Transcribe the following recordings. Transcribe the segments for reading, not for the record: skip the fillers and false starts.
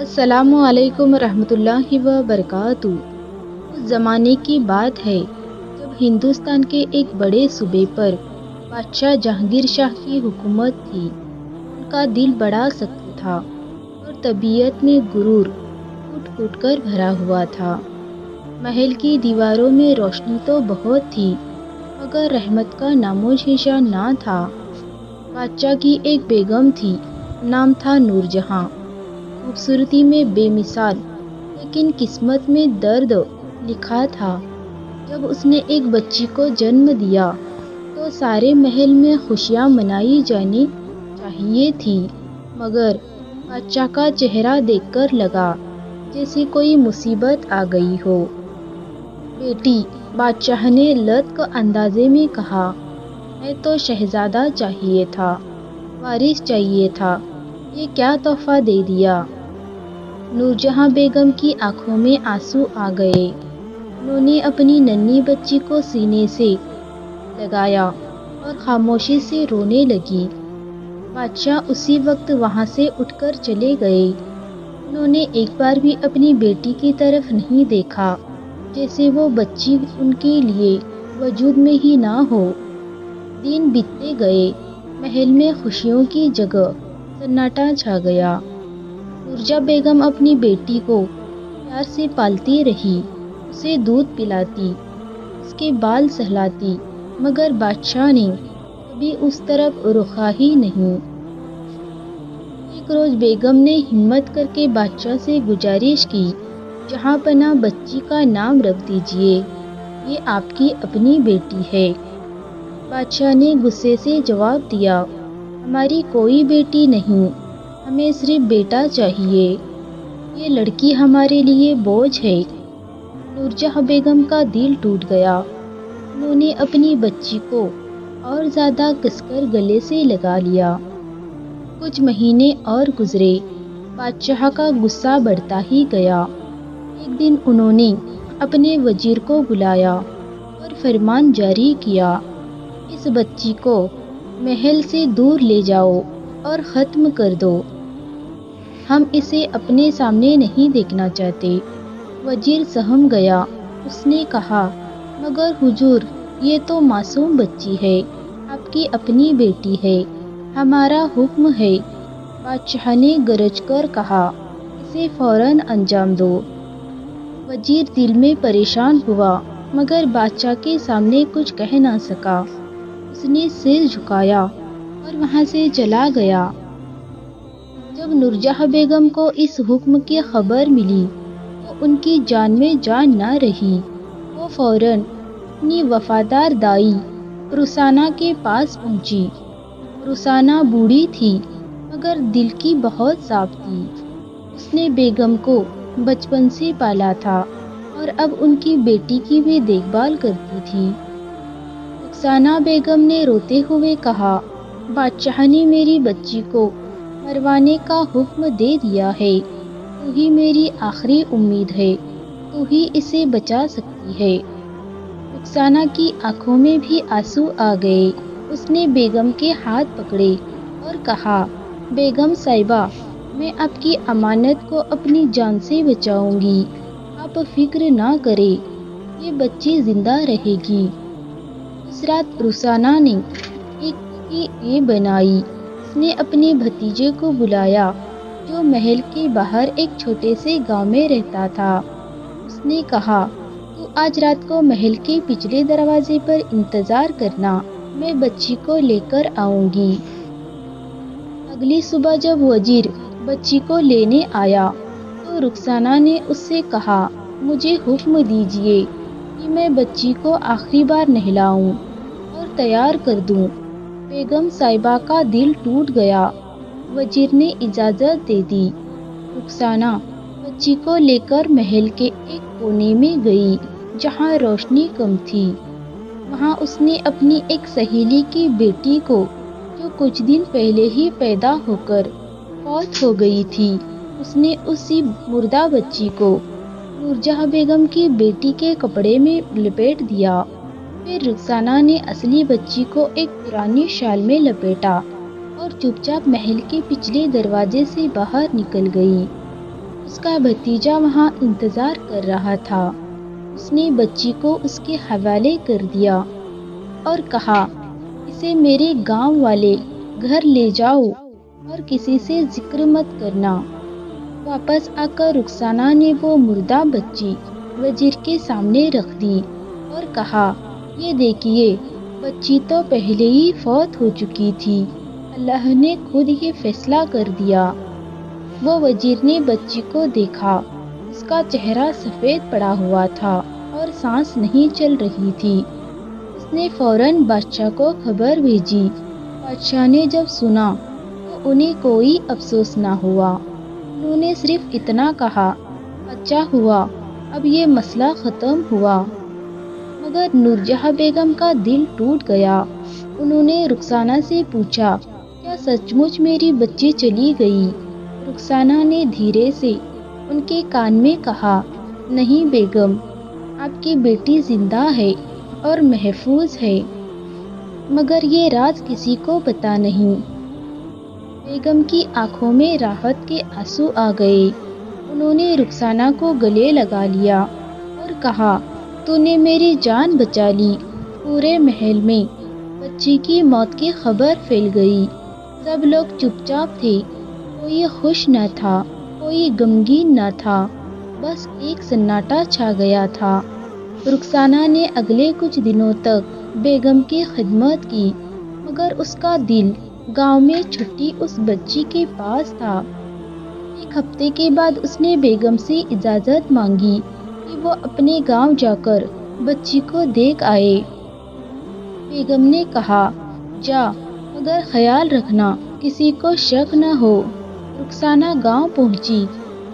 السلام علیکم ورحمۃ اللہ وبرکاتہ۔ اس زمانے کی بات ہے جب ہندوستان کے ایک بڑے صوبے پر بادشاہ جہانگیر شاہ کی حکومت تھی۔ ان کا دل بڑا سخت تھا اور طبیعت میں غرور کٹ کٹ کر بھرا ہوا تھا۔ محل کی دیواروں میں روشنی تو بہت تھی مگر رحمت کا نام و نشان نہ تھا۔ بادشاہ کی ایک بیگم تھی، نام تھا نور جہاں۔ خوبصورتی میں بے مثال، لیکن قسمت میں درد لکھا تھا۔ جب اس نے ایک بچی کو جنم دیا تو سارے محل میں خوشیاں منائی جانی چاہیے تھی، مگر بادشاہ کا چہرہ دیکھ کر لگا جیسے کوئی مصیبت آ گئی ہو۔ بیٹی، بادشاہ نے لطف اندازے میں کہا، میں تو شہزادہ چاہیے تھا، وارث چاہیے تھا، یہ کیا تحفہ دے دیا۔ نور جہاں بیگم کی آنکھوں میں آنسو آ گئے۔ انہوں نے اپنی ننھی بچی کو سینے سے لگایا اور خاموشی سے رونے لگی۔ بادشاہ اسی وقت وہاں سے اٹھ کر چلے گئے۔ انہوں نے ایک بار بھی اپنی بیٹی کی طرف نہیں دیکھا، جیسے وہ بچی ان کے لیے وجود میں ہی نہ ہو۔ دن بیتتے گئے، محل میں خوشیوں کی جگہ سناٹا چھا گیا۔ نورجہاں بیگم اپنی بیٹی کو پیار سے پالتی رہی، اسے دودھ پلاتی، اس کے بال سہلاتی، مگر بادشاہ نے کبھی اس طرف رخا ہی نہیں۔ ایک روز بیگم نے ہمت کر کے بادشاہ سے گزارش کی، جہاں پناہ بچی کا نام رکھ دیجیے، یہ آپ کی اپنی بیٹی ہے۔ بادشاہ نے غصے سے جواب دیا، ہماری کوئی بیٹی نہیں، ہمیں صرف بیٹا چاہیے، یہ لڑکی ہمارے لیے بوجھ ہے۔ نورجہاں بیگم کا دل ٹوٹ گیا۔ انہوں نے اپنی بچی کو اور زیادہ کس کر گلے سے لگا لیا۔ کچھ مہینے اور گزرے، بادشاہ کا غصہ بڑھتا ہی گیا۔ ایک دن انہوں نے اپنے وزیر کو بلایا اور فرمان جاری کیا، اس بچی کو محل سے دور لے جاؤ اور ختم کر دو، ہم اسے اپنے سامنے نہیں دیکھنا چاہتے۔ وزیر سہم گیا، اس نے کہا، مگر حضور، یہ تو معصوم بچی ہے، آپ کی اپنی بیٹی ہے، ہمارا حکم ہے۔ بادشاہ نے گرج کر کہا، اسے فوراً انجام دو۔ وزیر دل میں پریشان ہوا مگر بادشاہ کے سامنے کچھ کہہ نہ سکا۔ اس نے سر جھکایا اور وہاں سے چلا گیا۔ جب نورجہاں بیگم کو اس حکم کی خبر ملی تو ان کی جان میں جان نہ رہی۔ وہ فوراً اپنی وفادار دائی رخسانہ کے پاس پہنچی۔ رخسانہ بوڑھی تھی مگر دل کی بہت صاف تھی۔ اس نے بیگم کو بچپن سے پالا تھا اور اب ان کی بیٹی کی بھی دیکھ بھال کرتی تھی۔ رخسانہ بیگم نے روتے ہوئے کہا، بادشاہ نے میری بچی کو مروانے کا حکم دے دیا ہے، تو ہی میری آخری امید ہے، تو ہی اسے بچا سکتی ہے۔ رخسانہ کی آنکھوں میں بھی آنسو آ گئے۔ اس نے بیگم کے ہاتھ پکڑے اور کہا، بیگم صاحبہ، میں آپ کی امانت کو اپنی جان سے بچاؤں گی، آپ فکر نہ کریں، یہ بچی زندہ رہے گی۔ اس رات رخسانہ نے ایک بنائی۔ اس نے اپنے بھتیجے کو بلایا جو محل کے باہر ایک چھوٹے سے گاؤں میں رہتا تھا۔ اس نے کہا، تو آج رات کو محل کے پچھلے دروازے پر انتظار کرنا، میں بچی کو لے کر آؤں گی۔ اگلی صبح جب وزیر بچی کو لینے آیا تو رخسانہ نے اس سے کہا، مجھے حکم دیجیے کہ میں بچی کو آخری بار نہلاؤں اور تیار کر دوں۔ بیگم صاحبہ کا دل ٹوٹ گیا۔ وزیر نے اجازت دے دی۔ رخسانہ بچی کو لے کر محل کے ایک کونے میں گئی جہاں روشنی کم تھی۔ وہاں اس نے اپنی ایک سہیلی کی بیٹی کو، جو کچھ دن پہلے ہی پیدا ہو کر فوت ہو گئی تھی، اس نے اسی مردہ بچی کو نورجہاں بیگم کی بیٹی کے کپڑے میں لپیٹ دیا۔ پھر رخسانہ نے اصلی بچی کو ایک پرانی شال میں لپیٹا اور چپ چاپ محل کے پچھلے دروازے سے باہر نکل گئی۔ اس کا بھتیجا وہاں انتظار کر رہا تھا۔ اس نے بچی کو اس کے حوالے کر دیا اور کہا، اسے میرے گاؤں والے گھر لے جاؤ اور کسی سے ذکر مت کرنا۔ واپس آ کر رخسانہ نے وہ مردہ بچی وزیر کے سامنے رکھ دی اور کہا، یہ دیکھیے، بچی تو پہلے ہی فوت ہو چکی تھی، اللہ نے خود یہ فیصلہ کر دیا۔ وہ وزیر نے بچی کو دیکھا، اس کا چہرہ سفید پڑا ہوا تھا اور سانس نہیں چل رہی تھی۔ اس نے فوراً بادشاہ کو خبر بھیجی۔ بادشاہ نے جب سنا تو انہیں کوئی افسوس نہ ہوا۔ انہوں نے صرف اتنا کہا، اچھا ہوا، اب یہ مسئلہ ختم ہوا۔ مگر نورجہاں بیگم کا دل ٹوٹ گیا۔ انہوں نے رخسانہ سے پوچھا، کیا سچ مچ میری بچی چلی گئی؟ رخسانہ نے دھیرے سے ان کے کان میں کہا، نہیں بیگم، آپ کی بیٹی زندہ ہے اور محفوظ ہے، مگر یہ راز کسی کو پتہ نہیں۔ بیگم کی آنکھوں میں راحت کے آنسو آ گئے۔ انہوں نے رخسانہ کو گلے لگا لیا اور کہا، تو نے میری جان بچا لی۔ پورے محل میں بچی کی موت کی خبر پھیل گئی۔ سب لوگ چپ چاپ تھے، کوئی خوش نہ تھا، کوئی غمگین نہ تھا، بس ایک سناٹا چھا گیا تھا۔ رخسانہ نے اگلے کچھ دنوں تک بیگم کی خدمت کی، مگر اس کا دل گاؤں میں چھٹی اس بچی کے پاس تھا۔ ایک ہفتے کے بعد اس نے بیگم سے اجازت مانگی کہ وہ اپنے گاؤں جا کر بچی کو دیکھ آئے۔ بیگم نے کہا، جا، مگر خیال رکھنا کسی کو شک نہ ہو۔ رخسانہ گاؤں پہنچی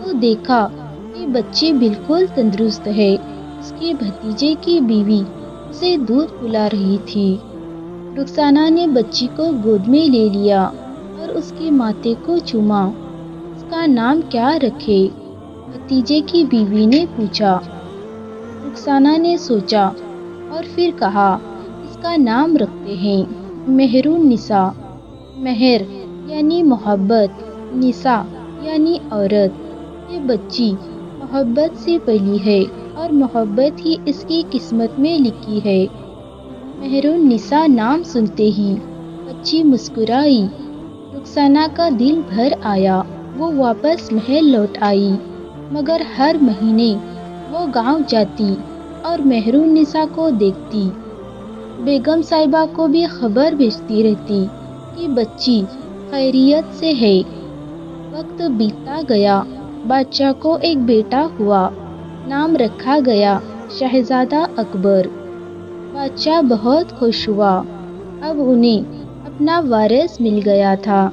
تو دیکھا کہ بچی بالکل تندرست ہے۔ اس کے بھتیجے کی بیوی اسے دودھ پلا رہی تھی۔ رخسانہ نے بچی کو گود میں لے لیا اور اس کے ماتھے کو چوما۔ اس کا نام کیا رکھے؟ بھتیجے کی بیوی نے پوچھا۔ رخسانہ نے سوچا اور پھر کہا، اس کا نام رکھتے ہیں مہر النساء۔ مہر یعنی محبت، نساء یعنی عورت۔ یہ بچی محبت سے پلی ہے اور محبت ہی اس کی قسمت میں لکھی ہے۔ مہر النساء نام سنتے ہی بچی مسکرائی۔ رخسانہ کا دل بھر آیا۔ وہ واپس محل لوٹ آئی، مگر ہر مہینے وہ گاؤں جاتی اور مہر النساء کو دیکھتی۔ بیگم صاحبہ کو بھی خبر بھیجتی رہتی کہ بچی خیریت سے ہے۔ وقت بیتتا گیا۔ بادشاہ کو ایک بیٹا ہوا۔ نام رکھا گیا شہزادہ اکبر۔ بادشاہ بہت خوش ہوا۔ اب انہیں اپنا وارث مل گیا تھا۔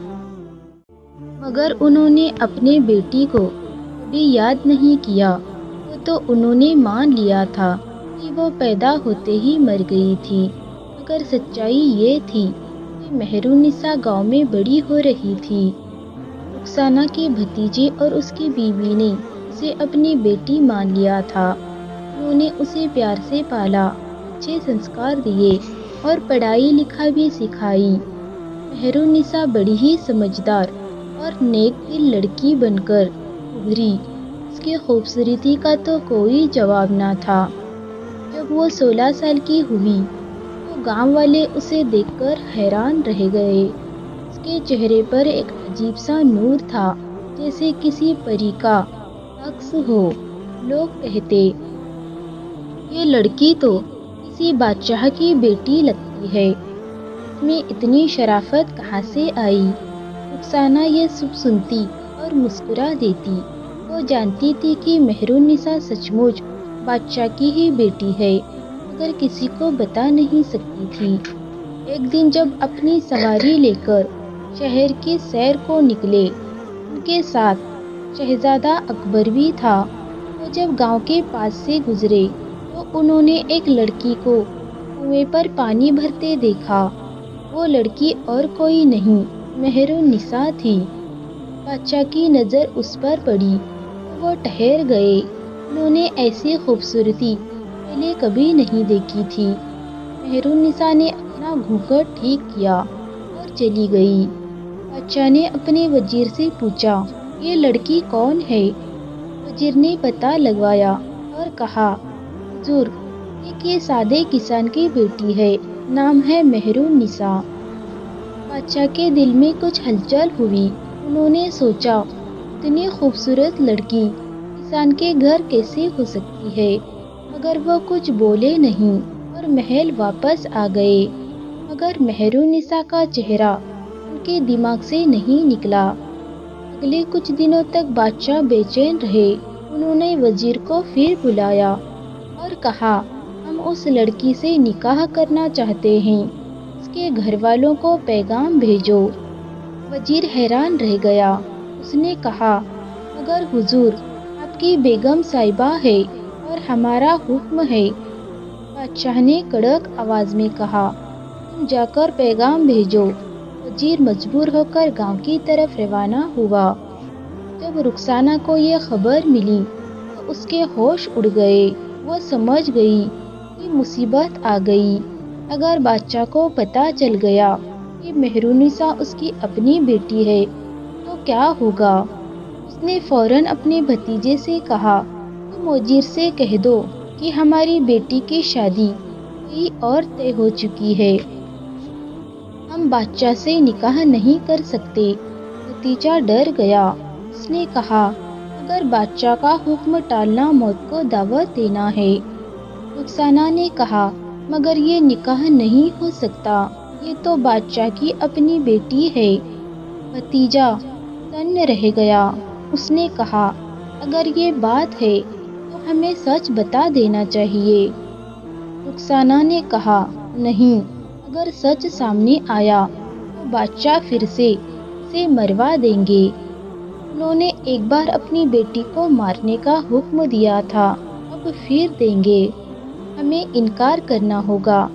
مگر انہوں نے اپنے بیٹی کو کبھی یاد نہیں کیا۔ وہ تو انہوں نے مان لیا تھا کہ وہ پیدا ہوتے ہی مر گئی تھی، مگر سچائی یہ تھی کہ مہر النساء گاؤں میں بڑی ہو رہی تھی۔ رخسانہ کے بھتیجے اور اس کی بیوی نے اسے اپنی بیٹی مان لیا تھا۔ انہوں نے اسے پیار سے پالا، اچھے سنسکار دیے اور پڑھائی لکھائی سکھائی۔ مہر النساء بڑی ہی سمجھدار اور نیک دل لڑکی بن کر ابھری۔ اس کی خوبصورتی کا تو کوئی جواب نہ تھا۔ جب وہ 16 سال کی ہوئی تو گاؤں والے اسے دیکھ کر حیران رہ گئے۔ اس کے چہرے پر ایک عجیب سا نور تھا، جیسے کسی پری کا عکس ہو۔ لوگ کہتے، یہ لڑکی تو کسی بادشاہ کی بیٹی لگتی ہے، اس میں اتنی شرافت کہاں سے آئی؟ رخسانہ یہ سب سنتی اور مسکرا دیتی۔ وہ جانتی تھی کہ مہر النساء سچ مچ بادشاہ کی ہی بیٹی ہے، مگر کسی کو بتا نہیں سکتی تھی۔ ایک دن جب اپنی سواری لے کر شہر کی سیر کو نکلے، ان کے ساتھ شہزادہ اکبر بھی تھا۔ وہ جب گاؤں کے پاس سے گزرے تو انہوں نے ایک لڑکی کو کنویں پر پانی بھرتے دیکھا۔ وہ لڑکی اور کوئی نہیں، مہر النساء تھی۔ بادشاہ کی نظر اس پر پڑی تو وہ ٹھہر گئے۔ انہوں نے ایسی خوبصورتی پہلے کبھی نہیں دیکھی تھی۔ مہر النساء نے اپنا گھونگھٹ ٹھیک کیا اور چلی گئی۔ بادشاہ نے اپنے وزیر سے پوچھا، یہ لڑکی کون ہے؟ وزیر نے پتہ لگوایا اور کہا، حضور، ایک یہ سادے کسان کی بیٹی ہے، نام ہے مہر النساء۔ بادشاہ کے دل میں کچھ ہلچل ہوئی۔ انہوں نے سوچا، اتنی خوبصورت لڑکی کسان کے گھر کیسے ہو سکتی ہے؟ مگر وہ کچھ بولے نہیں اور محل واپس آ گئے۔ مگر مہر النساء کا چہرہ ان کے دماغ سے نہیں نکلا۔ اگلے کچھ دنوں تک بادشاہ بے چین رہے۔ انہوں نے وزیر کو پھر بلایا اور کہا، ہم اس لڑکی سے نکاح کرنا چاہتے ہیں، اس کے گھر والوں کو پیغام بھیجو۔ وزیر حیران رہ گیا۔ اس نے کہا، مگر حضور، آپ کی بیگم صاحبہ ہے اور ہمارا حکم ہے۔ بادشاہ نے کڑک آواز میں کہا، تم جا کر پیغام بھیجو۔ وزیر مجبور ہو کر گاؤں کی طرف روانہ ہوا۔ جب رخسانہ کو یہ خبر ملی تو اس کے ہوش اڑ گئے۔ وہ سمجھ گئی کہ مصیبت آ گئی۔ اگر بادشاہ کو پتہ چل گیا کہ مہر النساء اس کی اپنی بیٹی ہے تو کیا ہوگا؟ اس نے فوراً اپنے بھتیجے سے کہا، تم وزیر سے کہہ دو کہ ہماری بیٹی کی شادی کوئی اور طے ہو چکی ہے۔ ہم بادشاہ سے نکاح نہیں کر سکتے۔ بھتیجا ڈر گیا۔ اس نے کہا، اگر بادشاہ کا حکم ٹالنا موت کو دعوت دینا ہے۔ رخسانہ نے کہا، مگر یہ نکاح نہیں ہو سکتا، یہ تو بادشاہ کی اپنی بیٹی ہے۔ بھتیجا تن رہ گیا۔ اس نے کہا، اگر یہ بات ہے تو ہمیں سچ بتا دینا چاہیے۔ رخسانہ نے کہا، نہیں، اگر سچ سامنے آیا تو بادشاہ پھر سے اسے مروا دیں گے۔ انہوں نے ایک بار اپنی بیٹی کو مارنے کا حکم دیا تھا، اب پھر دیں گے۔ ہمیں انکار کرنا ہوگا۔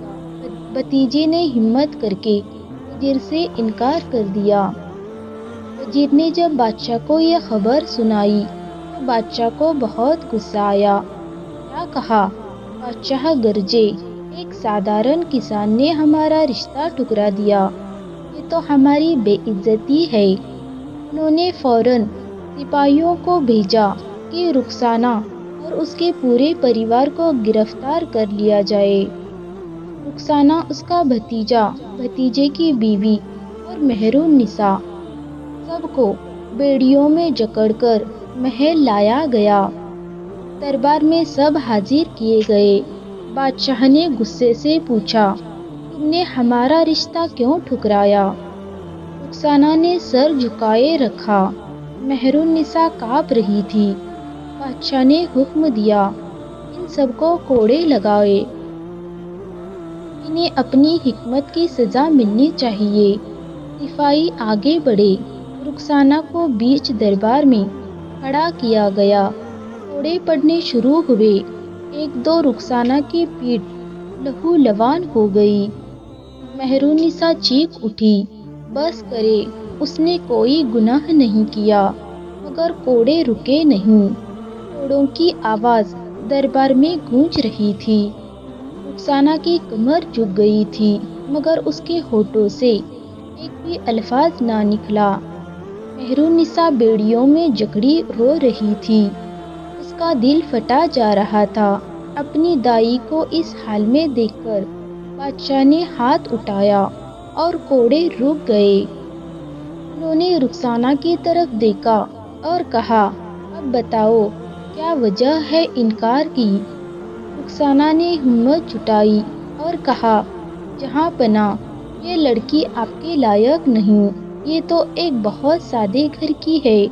بھتیجے نے ہمت کر کے وزیر سے انکار کر دیا۔ وزیر نے جب بادشاہ کو یہ خبر سنائی تو بادشاہ کو بہت غصہ آیا۔ کیا کہا؟ بادشاہ گرجے، ایک سادھارن کسان نے ہمارا رشتہ ٹھکرا دیا، یہ تو ہماری بے عزتی ہے۔ انہوں نے فوراً سپاہیوں کو بھیجا کہ رخسانہ اور اس کے پورے پریوار کو گرفتار کر لیا جائے۔ رخسانہ، اس کا بھتیجا، بھتیجے کی بیوی اور مہر النساء، سب کو بیڑیوں میں جکڑ کر محل لایا گیا۔ دربار میں سب حاضر کیے گئے۔ بادشاہ نے غصے سے پوچھا، تم نے ہمارا رشتہ کیوں ٹھکرایا؟ رخسانہ نے سر جھکائے رکھا۔ مہر النساء کانپ رہی تھی۔ بادشاہ نے حکم دیا، ان سب کو کوڑے لگائے۔ انہیں اپنی حکمت کی سزا ملنی چاہیے۔ سپاہی آگے بڑھے۔ رخسانہ کو بیچ دربار میں کھڑا کیا گیا۔ کوڑے پڑنے شروع ہوئے۔ ایک دو رخسانہ کی پیٹھ لہو لعان ہو گئی۔ مہر النساء چیخ اٹھی، بس کرے، اس نے کوئی گناہ نہیں کیا۔ مگر کوڑے رکے نہیں۔ کوڑوں کی آواز دربار میں گونج رہی تھی۔ رخسانہ کی کمر جھک گئی تھی، مگر اس کے ہونٹوں سے ایک بھی الفاظ نہ نکلا۔ مہر النساء بیڑیوں میں جکڑی رو رہی تھی۔ اس کا دل پھٹا جا رہا تھا۔ اپنی دائی کو اس حال میں دیکھ کر بادشاہ نے ہاتھ اٹھایا اور کوڑے رک گئے۔ انہوں نے رخسانہ کی طرف دیکھا اور کہا، اب بتاؤ، کیا وجہ ہے انکار کی؟ رخسانہ نے ہمت جٹائی اور کہا، جہاں پناہ، یہ لڑکی آپ کے لائق نہیں، یہ تو ایک بہت سادے گھر کی ہے۔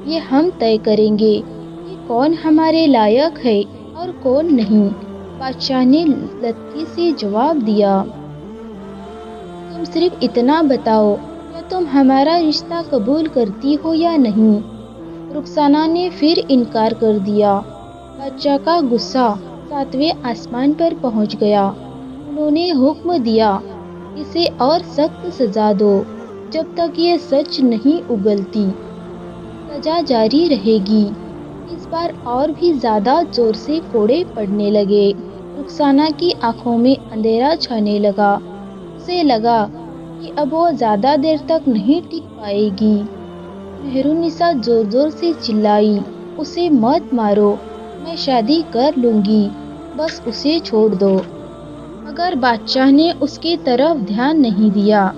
یہ ہم طے کریں گے کہ کون ہمارے لائق ہے اور کون نہیں۔ بادشاہ نے لطفی سے جواب دیا، تم صرف اتنا بتاؤ، کیا تم ہمارا رشتہ قبول کرتی ہو یا نہیں؟ رخسانہ نے پھر انکار کر دیا۔ بادشاہ کا غصہ ساتویں آسمان پر پہنچ گیا۔ انہوں نے حکم دیا، اسے اور سخت سزا دو، جب تک یہ سچ نہیں اگلتی۔ سزا جاری رہے گی۔ اس بار اور بھی زیادہ زور سے کوڑے پڑنے لگے۔ رخسانہ کی آنکھوں میں اندھیرا چھانے لگا۔ اسے لگا کہ اب وہ زیادہ دیر تک نہیں ٹک پائے گی۔ مہر النساء زور زور سے چلائی، اسے مت مارو، میں شادی کر لوں گی، بس اسے چھوڑ دو۔ مگر بادشاہ نے اس کی طرف دھیان نہیں دیا۔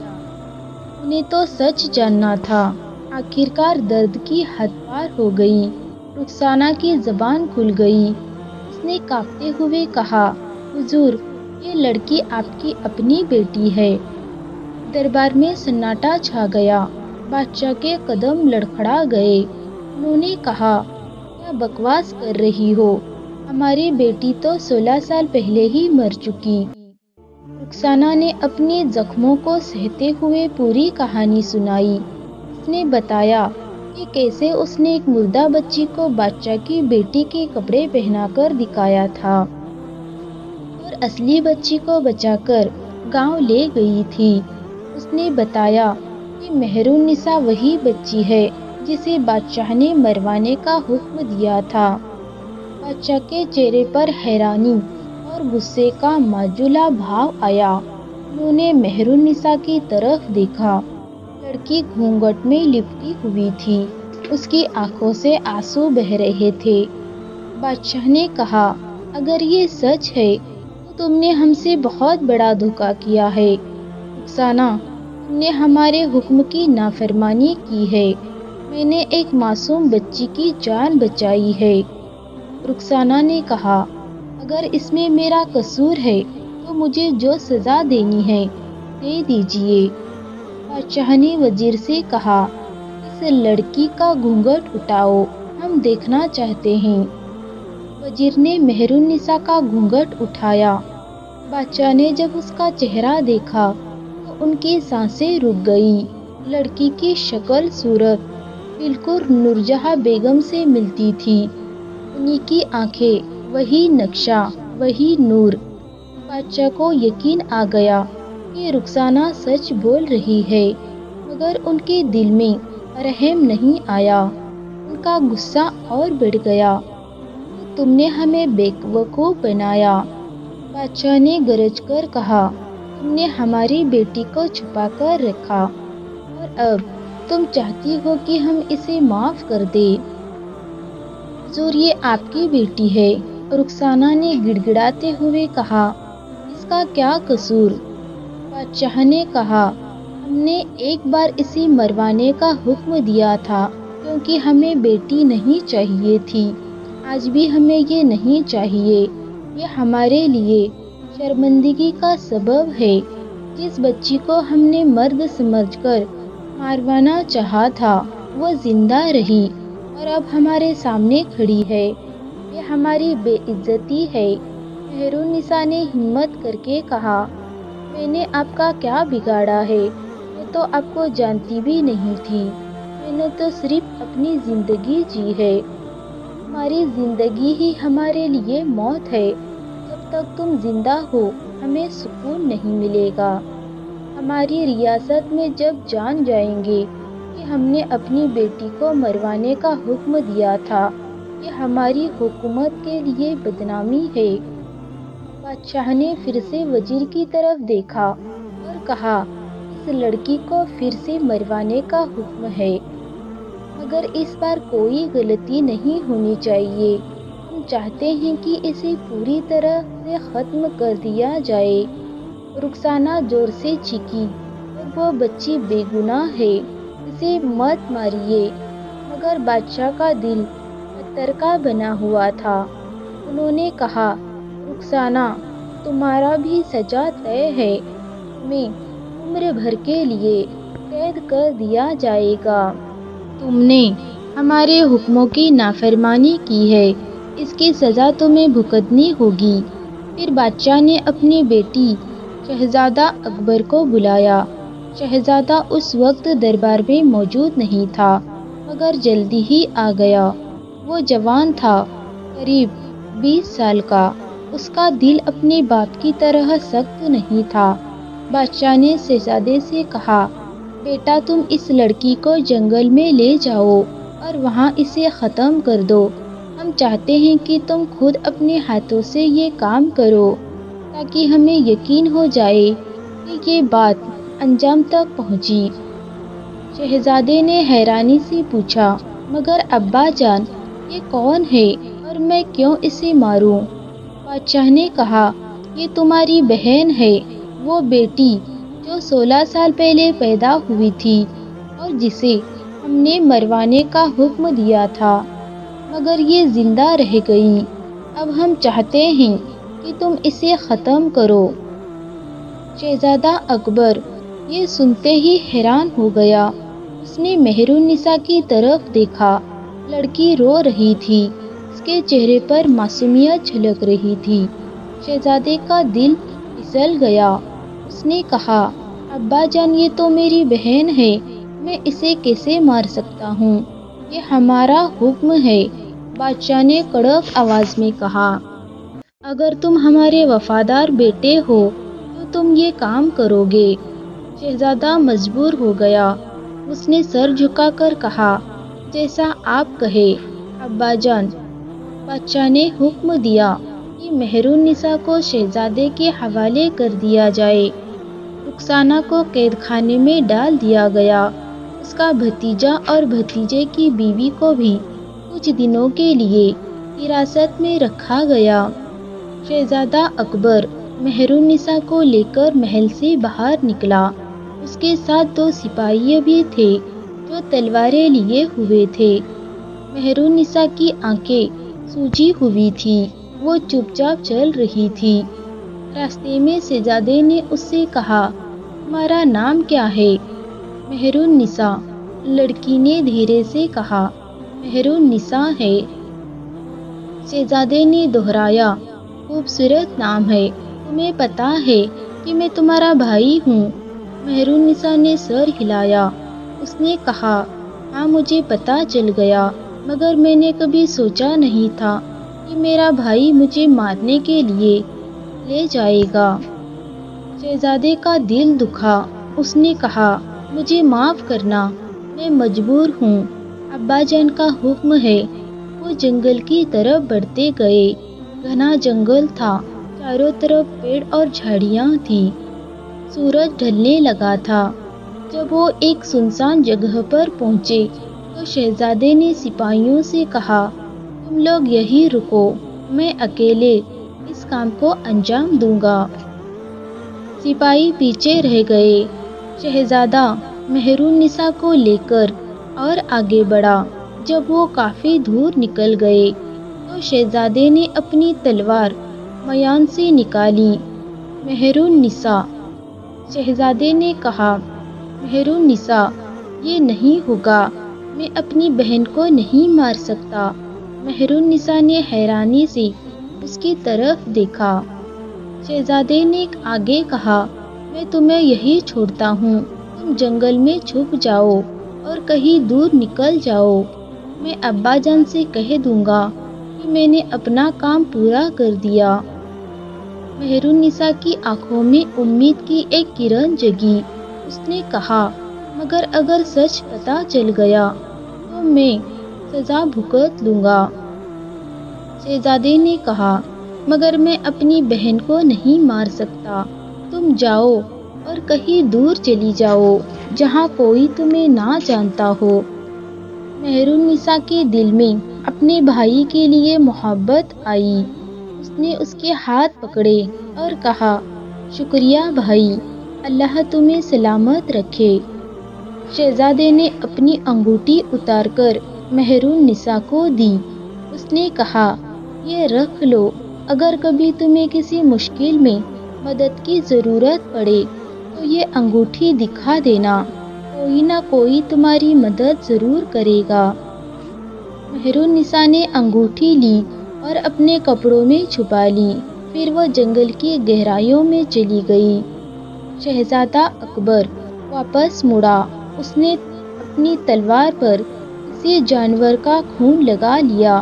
انہیں تو سچ جاننا تھا۔ آخرکار درد کی حد پار ہو گئی۔ رخسانہ کی زبان کھل گئی۔ اس نے کانپتے ہوئے کہا، حضور، یہ لڑکی آپ کی اپنی بیٹی ہے۔ دربار میں سناٹا چھا گیا۔ بادشاہ کے قدم لڑکھڑا گئے۔ انہوں نے کہا، کیا بکواس کر رہی ہو؟ ہماری بیٹی تو 16 سال پہلے ہی مر چکی۔ رخسانہ نے اپنے زخموں کو سہتے ہوئے پوری کہانی سنائی۔ اس نے بتایا کہ کیسے اس نے ایک مردہ بچی کو بادشاہ کی بیٹی کے کپڑے پہنا کر دکھایا تھا اور اصلی بچی کو بچا کر گاؤں لے گئی تھی۔ اس نے بتایا کہ مہر النساء وہی بچی ہے جسے بادشاہ نے مروانے کا حکم دیا تھا۔ بادشاہ کے چہرے پر حیرانی اور غصے کا ماجولا بھاو آیا۔ انہوں نے مہر النساء کی طرف دیکھا۔ لڑکی گھونگھٹ میں لپٹی ہوئی تھی۔ اس کی آنکھوں سے آنسو بہہ رہے تھے۔ بادشاہ نے کہا، اگر یہ سچ ہے تو تم نے ہم سے بہت بڑا دھوکہ کیا ہے۔ رخسانہ، تم نے ہمارے حکم کی نافرمانی کی ہے۔ میں نے ایک معصوم بچی کی جان بچائی ہے۔ رخسانہ نے کہا، اگر اس میں میرا قصور ہے تو مجھے جو سزا دینی ہے دے دیجیے۔ بادشاہ نے وزیر سے کہا، اس لڑکی کا گھونگھٹ اٹھاؤ، ہم دیکھنا چاہتے ہیں۔ وزیر نے مہر النساء کا گھونگھٹ اٹھایا۔ بادشاہ نے جب اس کا چہرہ دیکھا تو ان کی سانسیں رک گئی۔ لڑکی کی شکل صورت بالکل نورجہاں بیگم سے ملتی تھی۔ انہی کی آنکھیں، وہی نقشہ، وہی نور۔ بادشاہ کو یقین آ گیا کہ رخسانہ سچ بول رہی ہے، مگر ان کے دل میں رحم نہیں آیا۔ ان کا غصہ اور بڑھ گیا۔ تم نے ہمیں بیوقوف بنایا۔ بادشاہ نے گرج کر کہا، تم نے ہماری بیٹی کو چھپا کر رکھا اور اب تم چاہتی ہو کہ ہم اسے معاف کر دیں۔ حضور، یہ آپ کی بیٹی ہے۔ رخسانہ نے گڑ گڑاتے ہوئے کہا، اس کا کیا قصور؟ بادشاہ نے کہا، ہم نے ایک بار اسے مروانے کا حکم دیا تھا کیونکہ ہمیں بیٹی نہیں چاہیے تھی۔ آج بھی ہمیں یہ نہیں چاہیے۔ یہ ہمارے لیے شرمندگی کا سبب ہے۔ جس بچی کو ہم نے مرد سمجھ کر مروانا چاہا تھا وہ زندہ رہی اور اب ہمارے سامنے کھڑی ہے۔ یہ ہماری بے عزتی ہے۔ مہر النساء نے ہمت کر کے کہا، میں نے آپ کا کیا بگاڑا ہے؟ میں تو آپ کو جانتی بھی نہیں تھی۔ میں نے تو صرف اپنی زندگی جی ہے۔ ہماری زندگی ہی ہمارے لیے موت ہے۔ جب تک تم زندہ ہو ہمیں سکون نہیں ملے گا۔ ہماری ریاست میں جب جان جائیں گے کہ ہم نے اپنی بیٹی کو مروانے کا حکم دیا تھا، یہ ہماری حکومت کے لیے بدنامی ہے۔ بادشاہ نے پھر سے وزیر کی طرف دیکھا اور کہا، اس لڑکی کو پھر سے مروانے کا حکم ہے، مگر اس بار کوئی غلطی نہیں ہونی چاہیے۔ ہم چاہتے ہیں کہ اسے پوری طرح سے ختم کر دیا جائے۔ رخسانہ زور سے چیخی، اور وہ بچی بے گناہ ہے، اسے مت ماریے۔ مگر بادشاہ کا دل پتھر کا بنا ہوا تھا۔ انہوں نے کہا، رخسانہ، تمہارا بھی سزا طے ہے۔ تمہیں عمر بھر کے لیے قید کر دیا جائے گا۔ تم نے ہمارے حکموں کی نافرمانی کی ہے، اس کی سزا تمہیں بھگتنی ہوگی۔ پھر بادشاہ نے اپنی بیٹی شہزادہ اکبر کو بلایا۔ شہزادہ اس وقت دربار میں موجود نہیں تھا، مگر جلدی ہی آ گیا۔ وہ جوان تھا، قریب 20 سال کا۔ اس کا دل اپنے باپ کی طرح سخت نہیں تھا۔ بادشاہ نے شہزادے سے کہا، بیٹا، تم اس لڑکی کو جنگل میں لے جاؤ اور وہاں اسے ختم کر دو۔ ہم چاہتے ہیں کہ تم خود اپنے ہاتھوں سے یہ کام کرو تاکہ ہمیں یقین ہو جائے کہ یہ بات انجام تک پہنچی۔ شہزادے نے حیرانی سے پوچھا، مگر ابا جان، یہ کون ہے اور میں کیوں اسے ماروں؟ بادشاہ نے کہا، یہ تمہاری بہن ہے، وہ بیٹی جو 16 سال پہلے پیدا ہوئی تھی اور جسے ہم نے مروانے کا حکم دیا تھا، مگر یہ زندہ رہ گئی۔ اب ہم چاہتے ہیں کہ تم اسے ختم کرو۔ شہزادہ اکبر یہ سنتے ہی حیران ہو گیا۔ اس نے مہر النساء کی طرف دیکھا۔ لڑکی رو رہی تھی، اس کے چہرے پر معصومیت جھلک رہی تھی۔ شہزادے کا دل پھسل گیا۔ اس نے کہا، ابا جان، یہ تو میری بہن ہے، میں اسے کیسے مار سکتا ہوں؟ یہ ہمارا حکم ہے۔ بادشاہ نے کڑک آواز میں کہا، اگر تم ہمارے وفادار بیٹے ہو تو تم یہ کام کرو گے۔ شہزادہ مجبور ہو گیا۔ اس نے سر جھکا کر کہا، جیسا آپ کہے ابا جان۔ بادشاہ نے حکم دیا کہ مہر النساء کو شہزادے کے حوالے کر دیا جائے۔ رخسانہ کو قید خانے میں ڈال دیا گیا۔ اس کا بھتیجا اور بھتیجے کی بیوی کو بھی کچھ دنوں کے لیے حراست میں رکھا گیا۔ شہزادہ اکبر مہر النساء کو لے کر محل سے باہر نکلا۔ اس کے ساتھ 2 سپاہی بھی تھے جو تلواریں لیے ہوئے تھے۔ مہر النساء کی آنکھیں سوجی ہوئی تھی، وہ چپ چاپ چل رہی تھی۔ راستے میں شہزادے نے اس سے کہا، تمہارا نام کیا ہے؟ مہر النساء، لڑکی نے دھیرے سے کہا۔ مہر النساء ہے۔ شہزادے نے دہرایا، خوبصورت نام ہے، تمہیں پتا ہے کہ میں تمہارا بھائی ہوں؟ مہر النساء نے سر ہلایا۔ اس نے کہا، ہاں مجھے پتا چل گیا، مگر میں نے کبھی سوچا نہیں تھا کہ میرا بھائی مجھے مارنے کے لیے لے جائے گا۔ شہزادے کا دل دکھا۔ اس نے کہا، مجھے معاف کرنا، میں مجبور ہوں، ابا جان کا حکم ہے۔ وہ جنگل کی طرف بڑھتے گئے۔ گھنا جنگل تھا، چاروں طرف پیڑ اور جھاڑیاں تھیں۔ سورج ڈھلنے لگا تھا۔ جب وہ ایک سنسان جگہ پر پہنچے تو شہزادے نے سپاہیوں سے کہا، تم لوگ یہیں رکو، میں اکیلے اس کام کو انجام دوں گا۔ سپاہی پیچھے رہ گئے۔ شہزادہ مہر النساء کو لے کر اور آگے بڑھا۔ جب وہ کافی دور نکل گئے تو شہزادے نے اپنی تلوار میان سے نکالی۔ مہر النساء، شہزادے نے کہا، مہر النساء، یہ نہیں ہوگا، میں اپنی بہن کو نہیں مار سکتا۔ مہر النساء نے حیرانی سے اس کی طرف دیکھا۔ شہزادے نے آگے کہا، میں تمہیں یہی چھوڑتا ہوں، تم جنگل میں چھپ جاؤ اور کہیں دور نکل جاؤ۔ میں ابا جان سے کہہ دوں گا کہ میں نے اپنا کام پورا کر دیا۔ مہر النساء کی آنکھوں میں امید کی ایک کرن جگی۔ اس نے کہا، مگر اگر سچ پتا چل گیا تو میں سزا بھگت لوں گا۔ شہزادے نے کہا، مگر میں اپنی بہن کو نہیں مار سکتا۔ تم جاؤ اور کہیں دور چلی جاؤ جہاں کوئی تمہیں نہ جانتا ہو۔ مہر النساء کے دل میں اپنے بھائی کے لیے محبت آئی۔ اس نے اس کے ہاتھ پکڑے اور کہا، شکریہ بھائی، اللہ تمہیں سلامت رکھے۔ شہزادے نے اپنی انگوٹھی اتار کر مہر النساء کو دی۔ اس نے کہا، یہ رکھ لو، اگر کبھی تمہیں کسی مشکل میں مدد کی ضرورت پڑے تو یہ انگوٹھی دکھا دینا، کوئی نہ کوئی تمہاری مدد ضرور کرے گا۔ مہر النساء نے انگوٹھی لی اور اپنے کپڑوں میں چھپا لی، پھر وہ جنگل کی گہرائیوں میں چلی گئی۔ شہزادہ اکبر واپس مڑا۔ اس نے اپنی تلوار پر کسی جانور کا خون لگا لیا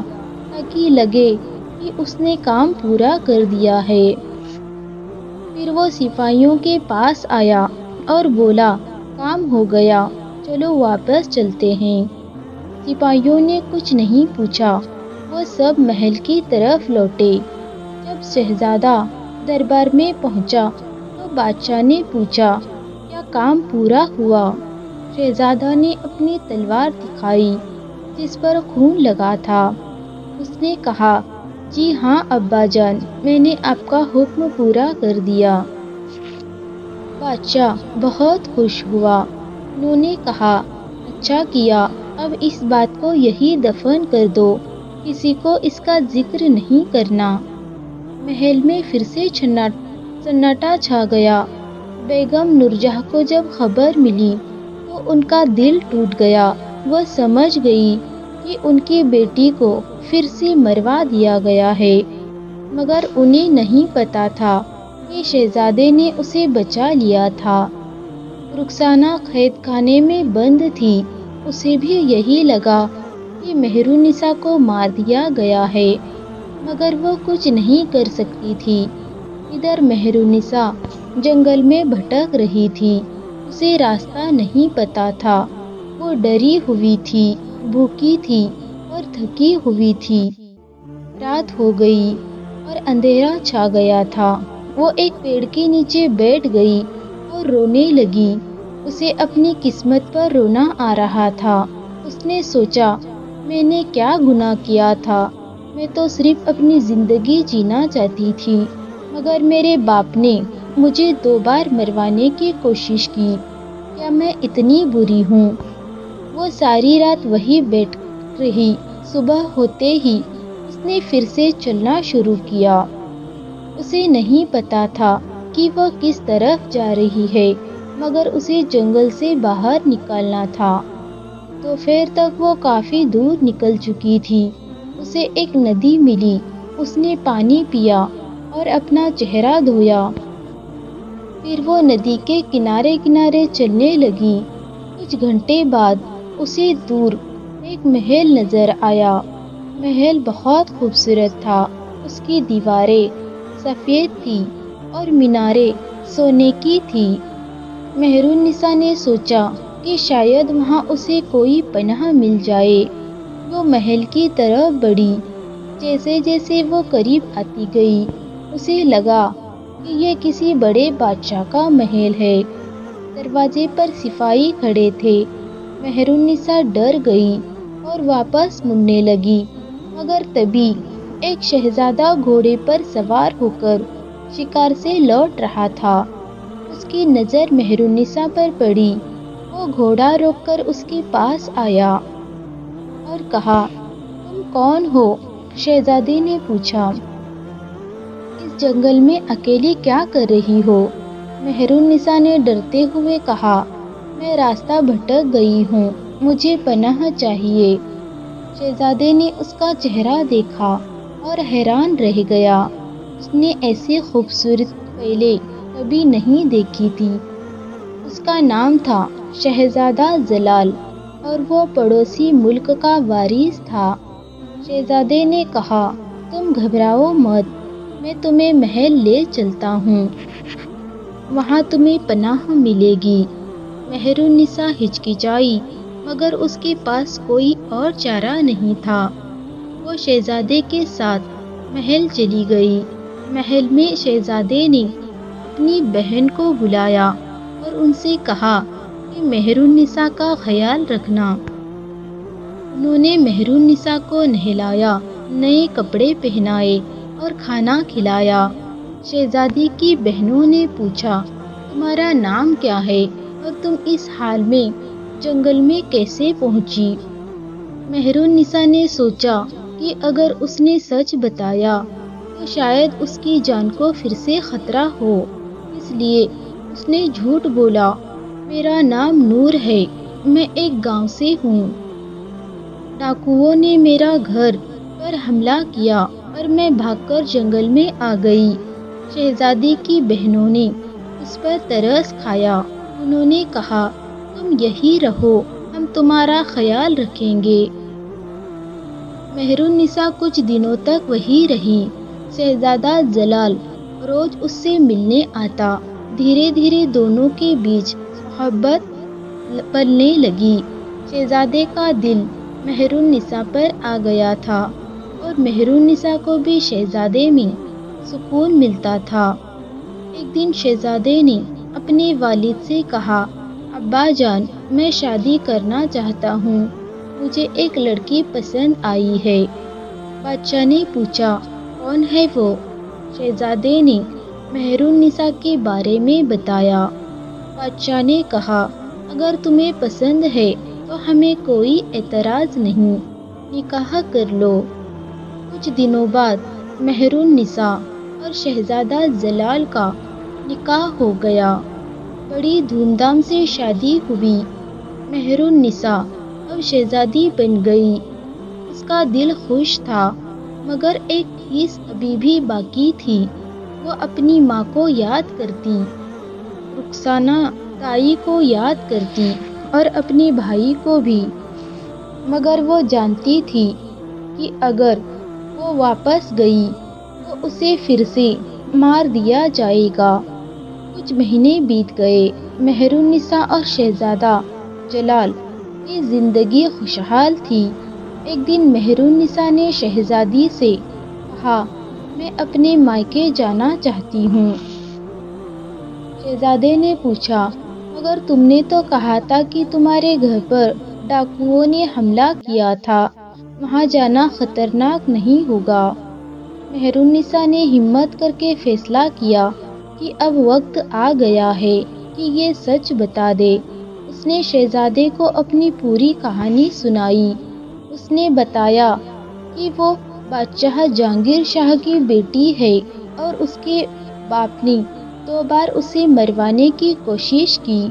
تاکہ لگے کہ اس نے کام پورا کر دیا ہے۔ پھر وہ سپاہیوں کے پاس آیا اور بولا، کام ہو گیا، چلو واپس چلتے ہیں۔ سپاہیوں نے کچھ نہیں پوچھا، وہ سب محل کی طرف لوٹے۔ جب شہزادہ دربار میں پہنچا تو بادشاہ نے پوچھا، کیا کام پورا ہوا؟ شہزادہ نے اپنی تلوار دکھائی جس پر خون لگا تھا۔ اس نے کہا، جی ہاں ابا جان، میں نے آپ کا حکم پورا کر دیا۔ بادشاہ بہت خوش ہوا۔ انہوں نے کہا، اچھا کیا، اب اس بات کو یہی دفن کر دو، کسی کو اس کا ذکر نہیں کرنا۔ محل میں پھر سے سناٹا چھا گیا۔ بیگم نورجہاں کو جب خبر ملی تو ان کا دل ٹوٹ گیا۔ وہ سمجھ گئی کہ ان کی بیٹی کو پھر سے مروا دیا گیا ہے، مگر انہیں نہیں پتا تھا کہ شہزادے نے اسے بچا لیا تھا۔ رخسانہ قید خانے میں بند تھی۔ اسے بھی یہی لگا کہ مہرالنساء کو مار دیا گیا ہے، مگر وہ کچھ نہیں کر سکتی تھی۔ ادھر مہرالنساء جنگل میں بھٹک رہی تھی، اسے راستہ نہیں پتا تھا۔ وہ ڈری ہوئی تھی، بھوکی تھی اور تھکی ہوئی تھی۔ رات ہو گئی اور اندھیرا چھا گیا تھا۔ وہ ایک پیڑ کے نیچے بیٹھ گئی اور رونے لگی۔ اسے اپنی قسمت پر رونا آ رہا تھا۔ اس نے سوچا، میں نے کیا گناہ کیا تھا؟ میں تو صرف اپنی زندگی جینا چاہتی تھی، مگر میرے باپ نے مجھے 2 بار مروانے کی کوشش کی۔ کیا میں اتنی بری ہوں؟ وہ ساری رات وہیں بیٹھ رہی۔ صبح ہوتے ہی اس نے پھر سے چلنا شروع کیا۔ اسے نہیں پتا تھا کہ وہ کس طرف جا رہی ہے، مگر اسے جنگل سے باہر نکلنا تھا۔ دوپہر تک وہ کافی دور نکل چکی تھی۔ اسے ایک ندی ملی۔ اس نے پانی پیا اور اپنا چہرہ دھویا۔ پھر وہ ندی کے کنارے کنارے چلنے لگی۔ کچھ گھنٹے بعد اسے دور ایک محل نظر آیا۔ محل بہت خوبصورت تھا۔ اس کی دیواریں سفید تھیں اور میناریں سونے کی تھیں۔ مہرالنساء نے سوچا کہ شاید وہاں اسے کوئی پناہ مل جائے۔ وہ محل کی طرف بڑھی۔ جیسے جیسے وہ قریب آتی گئی، اسے لگا کہ یہ کسی بڑے بادشاہ کا محل ہے۔ دروازے پر سپاہی کھڑے تھے۔ مہرالنساء ڈر گئی اور واپس مڑنے لگی، مگر تبھی ایک شہزادہ گھوڑے پر سوار ہو کر شکار سے لوٹ رہا تھا۔ اس کی نظر مہرالنساء پر پڑی۔ وہ گھوڑا روک کر اس کے پاس آیا اور کہا، تم کون ہو؟ شہزادے نے پوچھا، اس جنگل میں اکیلی کیا کر رہی ہو؟ مہرالنساء نے ڈرتے ہوئے کہا، میں راستہ بھٹک گئی ہوں، مجھے پناہ چاہیے۔ شہزادے نے اس کا چہرہ دیکھا اور حیران رہ گیا۔ اس نے ایسی خوبصورت پہلے کبھی نہیں دیکھی تھی۔ اس کا نام تھا شہزادہ جلال اور وہ پڑوسی ملک کا وارث تھا۔ شہزادے نے کہا، تم گھبراؤ مت، میں تمہیں محل لے چلتا ہوں، وہاں تمہیں پناہ ملے گی۔ مہرالنساء ہچکچائی، مگر اس کے پاس کوئی اور چارہ نہیں تھا۔ وہ شہزادے کے ساتھ محل چلی گئی۔ محل میں شہزادے نے اپنی بہن کو بلایا اور ان سے کہا کہ مہرالنساء کا خیال رکھنا۔ انہوں نے مہرالنساء کو نہلایا، نئے کپڑے پہنائے اور کھانا کھلایا۔ شہزادی کی بہنوں نے پوچھا، تمہارا نام کیا ہے اور تم اس حال میں جنگل میں کیسے پہنچی؟ مہرالنساء نے سوچا کہ اگر اس نے سچ بتایا تو شاید اس کی جان کو پھر سے خطرہ ہو، اس لیے اس نے جھوٹ بولا، میرا نام نور ہے، میں ایک گاؤں سے ہوں۔ ڈاکوؤں نے میرا گھر پر حملہ کیا اور میں بھاگ کر جنگل میں آ گئی۔ شہزادی کی بہنوں نے اس پر ترس کھایا۔ انہوں نے کہا، تم یہی رہو، ہم تمہارا خیال رکھیں گے۔ مہرالنساء کچھ دنوں تک وہیں رہی۔ شہزادہ جلال روز اس سے ملنے آتا۔ دھیرے دھیرے دونوں کے بیچ محبت پلنے لگی۔ شہزادے کا دل مہرالنساء پر آ گیا تھا اور مہرالنساء کو بھی شہزادے میں سکون ملتا تھا۔ ایک دن شہزادے نے اپنے والد سے کہا، ابا جان، میں شادی کرنا چاہتا ہوں، مجھے ایک لڑکی پسند آئی ہے۔ بادشاہ نے پوچھا کون ہے وہ؟ شہزادے نے مہر النساء کے بارے میں بتایا۔ بادشاہ نے کہا اگر تمہیں پسند ہے تو ہمیں کوئی اعتراض نہیں، نکاح کر لو۔ کچھ دنوں بعد مہر النساء اور شہزادہ جلال کا نکاح ہو گیا۔ بڑی دھوم دھام سے شادی ہوئی۔ مہر النساء اب شہزادی بن گئی۔ اس کا دل خوش تھا، مگر ایک ٹھیس ابھی بھی باقی تھی۔ وہ اپنی ماں کو یاد کرتی، رخسانہ تائی کو یاد کرتی اور اپنے بھائی کو بھی، مگر وہ جانتی تھی کہ اگر وہ واپس گئی تو اسے پھر سے مار دیا جائے گا۔ کچھ مہینے بیت گئے۔ مہر النساء اور شہزادہ جلال کی زندگی خوشحال تھی۔ ایک دن مہر النساء نے شہزادی سے کہا میں اپنے مائکے جانا چاہتی ہوں۔ شہزادے نے پوچھا مگر تم نے تو کہا تھا کہ تمہارے گھر پر ڈاکوؤں نے حملہ کیا تھا، وہاں جانا خطرناک نہیں ہوگا؟ مہر النساء نے ہمت کر کے فیصلہ کیا کہ اب وقت آ گیا ہے کہ یہ سچ بتا دے۔ اس نے شہزادے کو اپنی پوری کہانی سنائی۔ اس نے بتایا کہ وہ بادشاہ جہانگیر شاہ کی بیٹی ہے اور اس کے باپ نے 2 بار اسے مروانے کی کوشش کی۔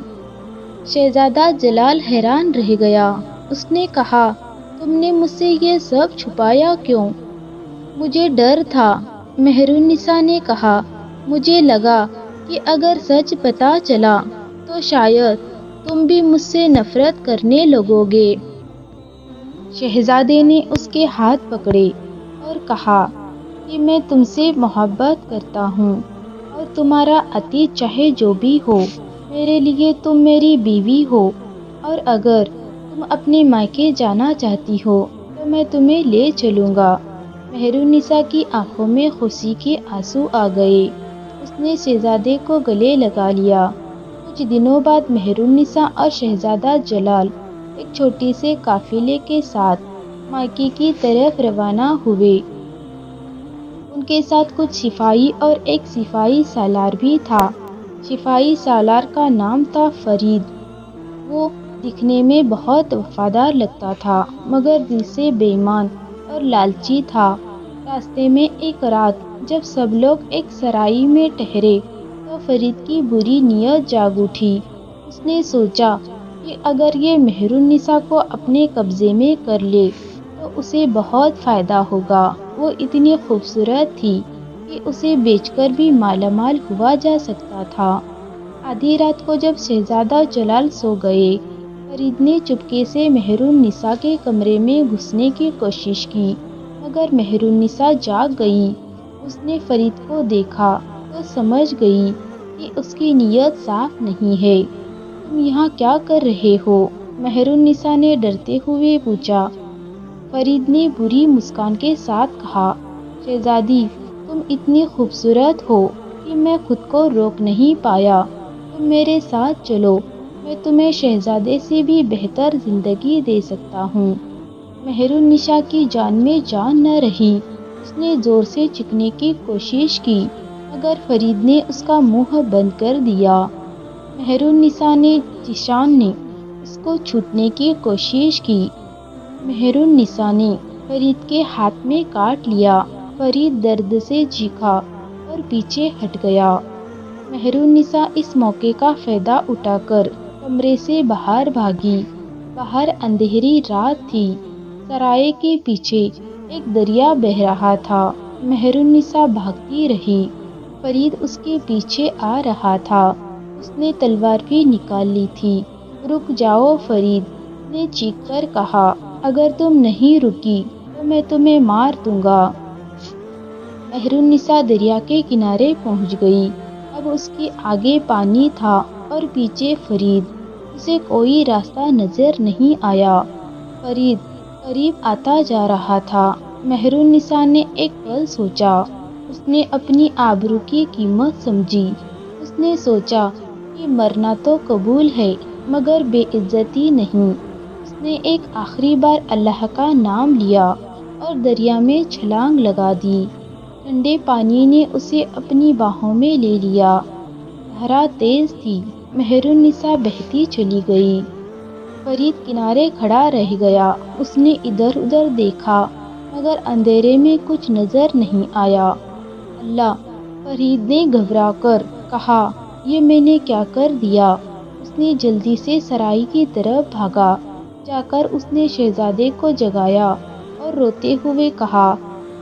شہزادہ جلال حیران رہ گیا۔ اس نے کہا تم نے مجھ سے یہ سب چھپایا کیوں؟ مجھے ڈر تھا، مہر النساء نے کہا، مجھے لگا کہ اگر سچ پتہ چلا تو شاید تم بھی مجھ سے نفرت کرنے لگو گے۔ شہزادے نے اس کے ہاتھ پکڑے اور کہا کہ میں تم سے محبت کرتا ہوں اور تمہارا عتیق چاہے جو بھی ہو، میرے لیے تم میری بیوی ہو، اور اگر تم اپنے مائکے جانا چاہتی ہو تو میں تمہیں لے چلوں گا۔ مہر النساء کی آنکھوں میں خوشی کے آنسو آ گئے۔ اس نے شہزادے کو گلے لگا لیا۔ کچھ دنوں بعد مہر النساء اور شہزادہ جلال ایک چھوٹی سے قافلے کے ساتھ مائکے کی طرف روانہ ہوئے۔ ان کے ساتھ کچھ سپاہی اور ایک سپاہی سالار بھی تھا۔ سپاہی سالار کا نام تھا فرید۔ وہ دکھنے میں بہت وفادار لگتا تھا مگر دل سے بے ایمان اور لالچی تھا۔ راستے میں ایک رات جب سب لوگ ایک سرائے میں ٹھہرے تو فرید کی بری نیت جاگ اٹھی۔ اس نے سوچا کہ اگر یہ مہر النساء کو اپنے قبضے میں کر لے تو اسے بہت فائدہ ہوگا۔ وہ اتنی خوبصورت تھی کہ اسے بیچ کر بھی مالا مال ہوا جا سکتا تھا۔ آدھی رات کو جب شہزادہ جلال سو گئے، فرید نے چپکے سے مہر النساء کے کمرے میں گھسنے کی کوشش کی مگر مہر النساء جاگ گئی۔ اس نے فرید کو دیکھا تو سمجھ گئی کہ اس کی نیت صاف نہیں ہے۔ تم یہاں کیا کر رہے ہو؟ مہر النساء نے ڈرتے ہوئے پوچھا۔ فرید نے بری مسکان کے ساتھ کہا شہزادی تم اتنی خوبصورت ہو کہ میں خود کو روک نہیں پایا۔ تم میرے ساتھ چلو، میں تمہیں شہزادے سے بھی بہتر زندگی دے سکتا ہوں۔ مہر النساء کی جان میں جان نہ رہی۔ اس نے زور سے چیخنے کی کوشش کی مگر فرید نے اس کا منہ بند کر دیا۔ مہر النساء نے جشان نے اس کو چھوٹنے کی کوشش کی۔ مہر النساء نے فرید کے ہاتھ میں کاٹ لیا۔ فرید درد سے چیخا اور پیچھے ہٹ گیا۔ مہر النساء اس موقع کا فائدہ اٹھا کر کمرے سے باہر بھاگی۔ باہر اندھیری رات تھی۔ سرائے کے پیچھے ایک دریا بہہ رہا تھا۔ مہر النساء بھاگتی رہی۔ فرید اس کے پیچھے آ رہا تھا۔ اس نے تلوار بھی نکال لی تھی۔ رک جاؤ، فرید نے چیخ کر کہا، اگر تم نہیں رکی تو میں تمہیں مار دوں گا۔ مہر النساء دریا کے کنارے پہنچ گئی۔ اب اس کے آگے پانی تھا اور پیچھے فرید۔ اسے کوئی راستہ نظر نہیں آیا۔ فرید قریب آتا جا رہا تھا۔ مہر النساء نے ایک پل سوچا۔ اس نے اپنی آبرو کی قیمت سمجھی۔ اس نے سوچا کہ مرنا تو قبول ہے مگر بے عزتی نہیں۔ اس نے ایک آخری بار اللہ کا نام لیا اور دریا میں چھلانگ لگا دی۔ ٹھنڈے پانی نے اسے اپنی باہوں میں لے لیا۔ دھارا تیز تھی، مہر النساء بہتی چلی گئی۔ فرید کنارے کھڑا رہ گیا۔ اس نے ادھر ادھر دیکھا مگر اندھیرے میں کچھ نظر نہیں آیا۔ اللہ! فرید نے گھبرا کر کہا، یہ میں نے کیا کر دیا؟ اس نے جلدی سے سرائی کی طرف بھاگا۔ جا کر اس نے شہزادے کو جگایا اور روتے ہوئے کہا،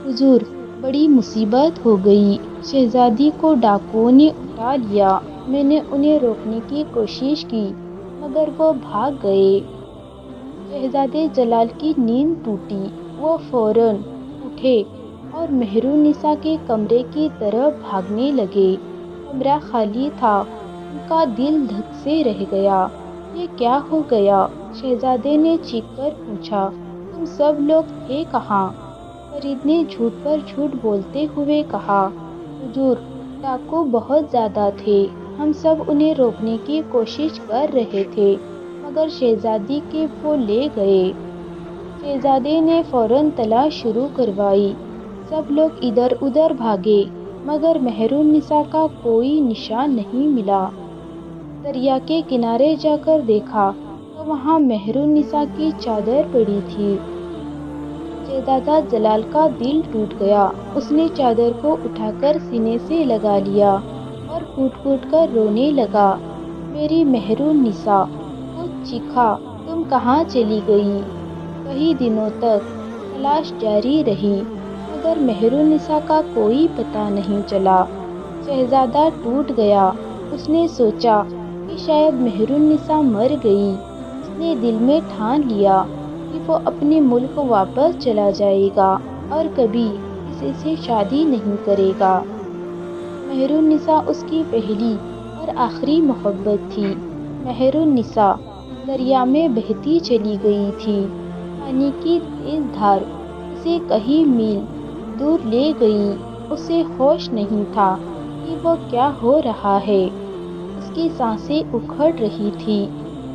حضور! بڑی مصیبت ہو گئی، شہزادی کو ڈاکوؤں نے اٹھا لیا۔ میں نے انہیں روکنے کی کوشش کی مگر وہ بھاگ گئے۔ شہزادے جلال کی نیند ٹوٹی۔ وہ فوراً اٹھے اور مہر النساء کے کمرے کی طرف بھاگنے لگے۔ کمرہ خالی تھا۔ ان کا دل دھک سے رہ گیا۔ یہ کیا ہو گیا؟ شہزادے نے چیخ کر پوچھا، تم سب لوگ تھے کہاں؟ فرید نے جھوٹ پر جھوٹ بولتے ہوئے کہا، حضور! ڈاکو بہت زیادہ تھے، ہم سب انہیں روکنے کی کوشش کر رہے تھے مگر شہزادی کے وہ لے گئے۔ شہزادے نے فوراً تلاش شروع کروائی۔ سب لوگ ادھر ادھر بھاگے مگر مہر النساء کا کوئی نشان نہیں ملا۔ دریا کے کنارے جا کر دیکھا تو وہاں مہر النساء کی چادر پڑی تھی۔ شہزادہ جلال کا دل ٹوٹ گیا۔ اس نے چادر کو اٹھا کر سینے سے لگا لیا اور پھوٹ پھوٹ کر رونے لگا، میری مہر النساء! وہ چیخا، تم کہاں چلی گئی؟ کئی دنوں تک تلاش جاری رہی مگر مہر النساء کا کوئی پتہ نہیں چلا۔ شہزادہ ٹوٹ گیا۔ اس نے سوچا کہ شاید مہر النساء مر گئی۔ اس نے دل میں ٹھان لیا کہ وہ اپنے ملک واپس چلا جائے گا اور کبھی کسی سے شادی نہیں کرے گا۔ مہر النساء اس کی پہلی اور آخری محبت تھی۔ مہر النساء دریا میں بہتی چلی گئی تھی۔ پانی کی تیز دھار اسے کئی میل دور لے گئی۔ اسے ہوش نہیں تھا کہ وہ کیا ہو رہا ہے۔ اس کی سانسیں اکھڑ رہی تھیں۔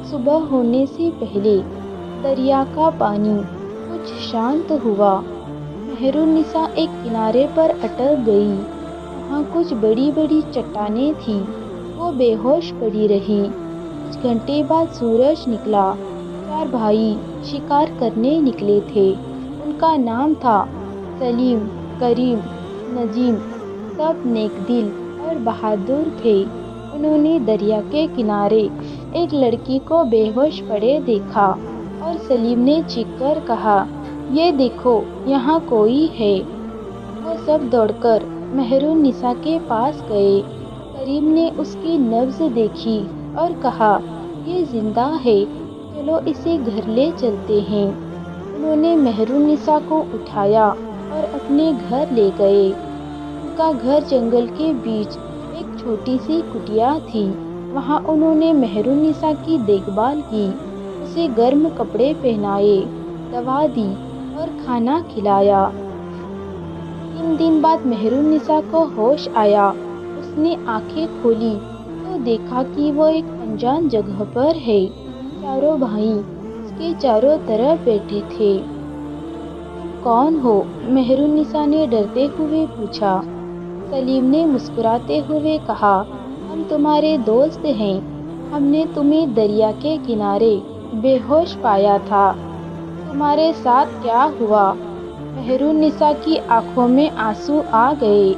صبح ہونے سے پہلے دریا کا پانی کچھ شانت ہوا۔ مہر النساء ایک کنارے پر اٹک گئی۔ وہاں کچھ بڑی بڑی چٹانیں تھیں۔ وہ بے ہوش پڑی رہی۔ کچھ گھنٹے بعد سورج نکلا۔ 4 بھائی شکار کرنے نکلے تھے۔ ان کا نام تھا سلیم، کریم، نجیم۔ سب نیک دل اور بہادر تھے۔ انہوں نے دریا کے کنارے ایک لڑکی کو بے ہوش پڑے دیکھا اور سلیم نے چیخ کر کہا، یہ دیکھو یہاں کوئی ہے۔ وہ سب دوڑ کر مہر النساء کے پاس گئے۔ کریم نے اس کی نبض دیکھی اور کہا، یہ زندہ ہے، چلو اسے گھر لے چلتے ہیں۔ انہوں نے مہر النساء کو اٹھایا اور اپنے گھر لے گئے۔ ان کا گھر جنگل کے بیچ ایک چھوٹی سی کٹیا تھی۔ وہاں انہوں نے مہر النساء کی دیکھ بھال کی، اسے گرم کپڑے پہنائے، دوا دی اور کھانا کھلایا۔ 3 دن بعد مہر النساء کو ہوش آیا۔ اس نے آنکھیں کھولی تو دیکھا کہ وہ ایک انجان جگہ پر ہے۔ چاروں بھائی اس کے چاروں طرف بیٹھے تھے۔ تم کون ہو؟ مہر النساء نے ڈرتے ہوئے پوچھا۔ سلیم نے مسکراتے ہوئے کہا، ہم تمہارے دوست ہیں۔ ہم نے تمہیں دریا کے کنارے بے ہوش پایا تھا۔ تمہارے ساتھ کیا ہوا؟ مہر النساء کی آنکھوں میں آنسو آ گئے۔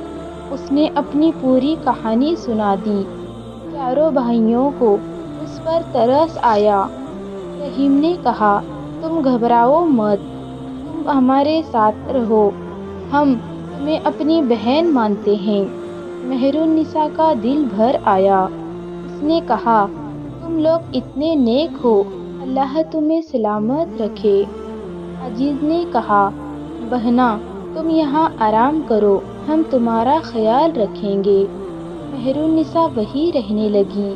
اس نے اپنی پوری کہانی سنا دی۔ چاروں بھائیوں کو اس پر ترس آیا۔ رحیم نے کہا، تم گھبراؤ مت، تم ہمارے ساتھ رہو، ہم تمہیں اپنی بہن مانتے ہیں۔ مہر النساء کا دل بھر آیا۔ اس نے کہا، تم لوگ اتنے نیک ہو، اللہ تمہیں سلامت رکھے۔ عزیز نے کہا، بہنا تم یہاں آرام کرو، ہم تمہارا خیال رکھیں گے۔ مہر النساء وہیں رہنے لگی۔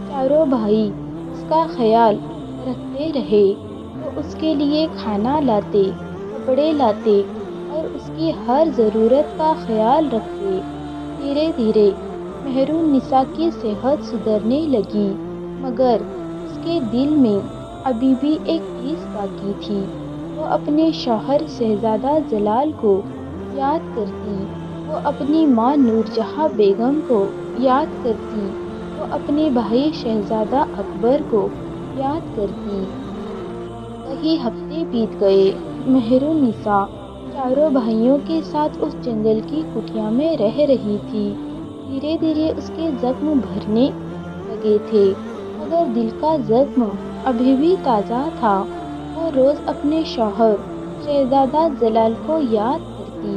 چاروں بھائی اس کا خیال رکھتے رہے۔ وہ اس کے لیے کھانا لاتے، کپڑے لاتے اور اس کی ہر ضرورت کا خیال رکھتے۔ دھیرے دھیرے مہر النساء کی صحت سدھرنے لگی مگر اس کے دل میں ابھی بھی ایک ٹھیس باقی تھی۔ وہ وہ اپنے شوہر شہزادہ جلال کو یاد کرتی، وہ اپنی ماں نور جہاں بیگم کو یاد کرتی، وہ اپنے بھائی شہزادہ اکبر کو یاد کرتی۔ کئی ہفتے بیت گئے۔ مہر النساء چاروں بھائیوں کے ساتھ اس جنگل کی کٹیا میں رہ رہی تھی۔ دھیرے دھیرے اس کے زخم بھرنے لگے تھے، مگر دل کا زخم ابھی بھی تازہ تھا۔ وہ روز اپنے شوہر شہزادہ جلال کو یاد کرتی۔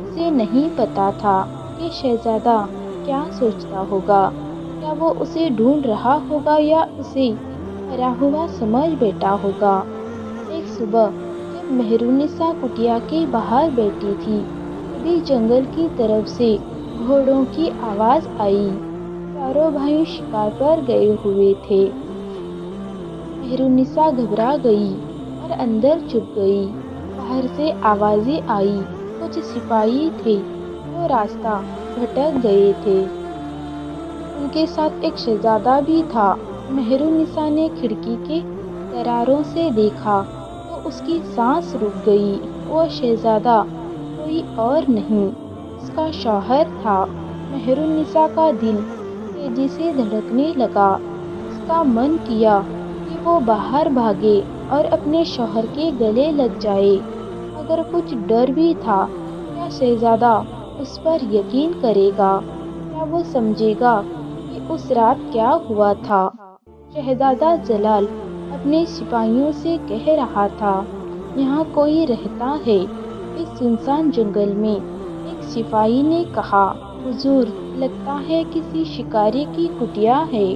اسے نہیں پتا تھا کہ شہزادہ کیا سوچتا ہوگا، کیا وہ اسے ڈھونڈ رہا ہوگا یا اسے ہرا ہوا سمجھ بیٹھا ہوگا۔ ایک صبح جب مہر النساء کٹیا کے باہر بیٹھی تھی، تبھی جنگل کی طرف سے گھوڑوں کی آواز آئی۔ چاروں بھائی شکار پر گئے ہوئے تھے۔ مہر النساء گھبرا گئی اور اندر چھپ گئی۔ باہر سے آوازیں آئی، کچھ سپاہی تھے جو راستہ بھٹک گئے تھے۔ ان کے ساتھ ایک شہزادہ بھی تھا۔ مہر النساء نے کھڑکی کے دراروں سے دیکھا تو اس کی سانس رک گئی۔ وہ شہزادہ کوئی اور نہیں، اس کا شوہر تھا۔ مہر النساء کا دل تیزی سے دھڑکنے لگا۔ اس کا من کیا کہ وہ باہر بھاگے اور اپنے شوہر کے گلے لگ جائے، مگر کچھ ڈر بھی تھا۔ کیا شہزادہ اس پر یقین کرے گا؟ کیا وہ سمجھے گا کہ اس رات کیا ہوا تھا؟ شہزادہ جلال اپنے سپاہیوں سے کہہ رہا تھا، یہاں کوئی رہتا ہے۔ اس سنسان جنگل میں ایک سپاہی نے کہا، حضور، لگتا ہے کسی شکاری کی کٹیا ہے۔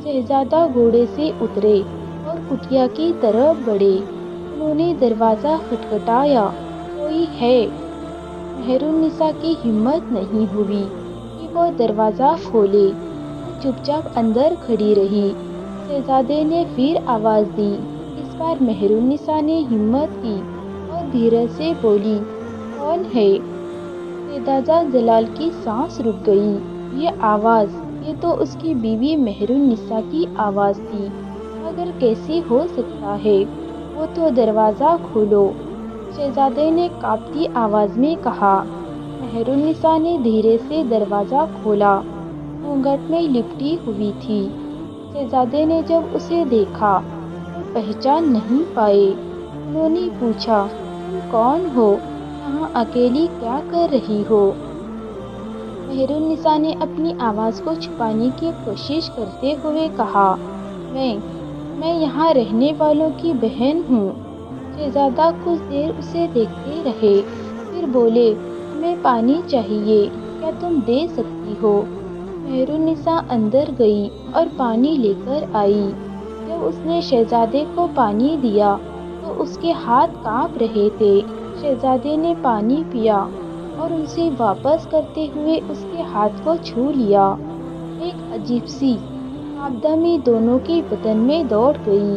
شہزادہ گھوڑے سے اترے اور کٹیا کی طرف بڑھے۔ انہوں نے دروازہ کھٹکھٹایا، کوئی ہے؟ مہر النساء کی ہمت نہیں ہوئی کہ وہ دروازہ کھولے۔ وہ چپ چاپ اندر کھڑی رہی۔ شہزادے نے پھر آواز دی۔ اس بار مہر النساء نے ہمت کی اور دھیرے سے بولی، کون ہے؟ شہزادہ جلال کی سانس رک گئی۔ یہ آواز، یہ تو اس کی بیوی مہر النساء کی آواز تھی، مگر کیسے ہو سکتا ہے؟ وہ تو دروازہ کھولو، شہزادے نے کانپتی آواز میں کہا۔ مہر النساء نے دھیرے سے دروازہ کھولا۔ گھونگھٹ میں لپٹی ہوئی تھی۔ شہزادے نے جب اسے دیکھا تو پہچان نہیں پائے۔ انہوں نے پوچھا، تم کون ہو؟ یہاں اکیلی کیا کر رہی ہو؟ مہر النساء نے اپنی آواز کو چھپانے کی کوشش کرتے ہوئے کہا، میں یہاں رہنے والوں کی بہن ہوں۔ شہزادہ کچھ دیر اسے دیکھتے رہے، پھر بولے، ہمیں پانی چاہیے، کیا تم دے سکتی ہو؟ مہر النساء اندر گئی اور پانی لے کر آئی۔ جب اس نے شہزادے کو پانی دیا تو اس کے ہاتھ کانپ رہے تھے۔ شہزادے نے پانی پیا اور اسے واپس کرتے ہوئے اس کے ہاتھ کو چھو لیا۔ ایک عجیب سی کانپدمی دونوں کے بدن میں دوڑ گئی۔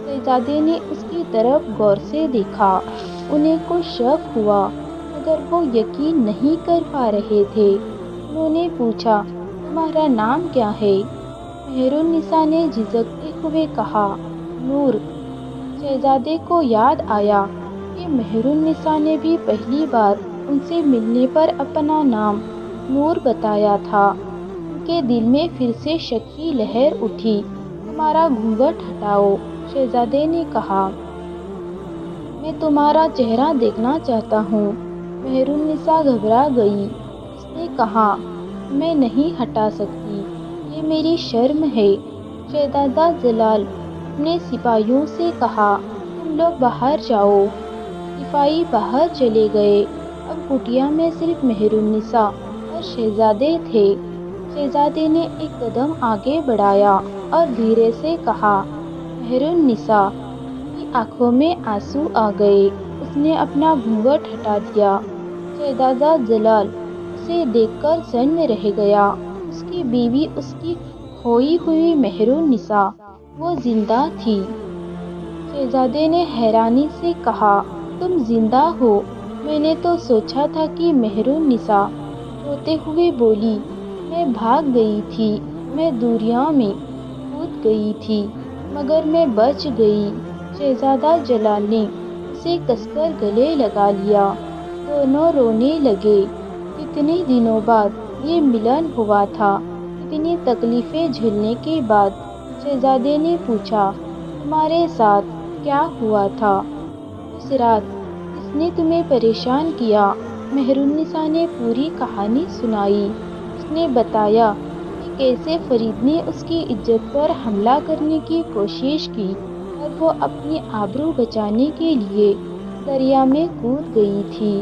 شہزادے نے اس کی طرف غور سے دیکھا۔ انہیں کچھ شک ہوا، مگر وہ یقین نہیں کر پا رہے تھے۔ انہوں نے پوچھا، تمہارا نام کیا ہے؟ مہر النساء نے جھجکتے ہوئے کہا، نور۔ شہزادے کو یاد آیا کہ مہر النساء نے بھی پہلی بار ان سے ملنے پر اپنا نام نور بتایا تھا۔ ان کے دل میں پھر سے شک کی لہر اٹھی۔ تمہارا گھونگھٹ ہٹاؤ، شہزادے نے کہا۔ میں تمہارا چہرہ دیکھنا چاہتا ہوں۔ مہر النساء گھبرا گئی۔ اس نے کہا، میں نہیں ہٹا سکتی، یہ میری شرم ہے۔ شہزادہ جلال اپنے سپاہیوں سے کہا، تم لوگ باہر جاؤ۔ سپاہی باہر چلے گئے۔ اب کٹیا میں صرف مہر النساء اور شہزادے تھے۔ شہزادے نے ایک قدم آگے بڑھایا اور دھیرے سے کہا، مہر النساء۔ کی آنکھوں میں آنسو آ گئے۔ اس نے اپنا گھونگھٹ ہٹا دیا۔ شہزادہ جلال اسے دیکھ کر سن میں رہ گیا۔ اس کی بیوی، اس کی کھوئی ہوئی مہر النساء، وہ زندہ تھی۔ شہزادے نے حیرانی سے کہا، تم زندہ ہو؟ میں نے تو سوچا تھا کہ مہر النساء روتے ہوئے بولی، میں بھاگ گئی تھی، میں دریا میں کود گئی تھی، مگر میں بچ گئی۔ شہزادہ جلال نے اس اسے کس کر گلے لگا لیا۔ دونوں رونے لگے۔ کتنے دنوں بعد یہ ملن ہوا تھا۔ اتنی تکلیفیں جھیلنے کے بعد شہزادے نے پوچھا، تمہارے ساتھ کیا ہوا تھا؟ اس رات کس نے تمہیں پریشان کیا؟ مہرالنساء نے پوری کہانی سنائی۔ اس نے بتایا کہ کیسے فرید نے اس کی عزت پر حملہ کرنے کی کوشش کی اور وہ اپنی آبرو بچانے کے لیے دریا میں کود گئی تھی۔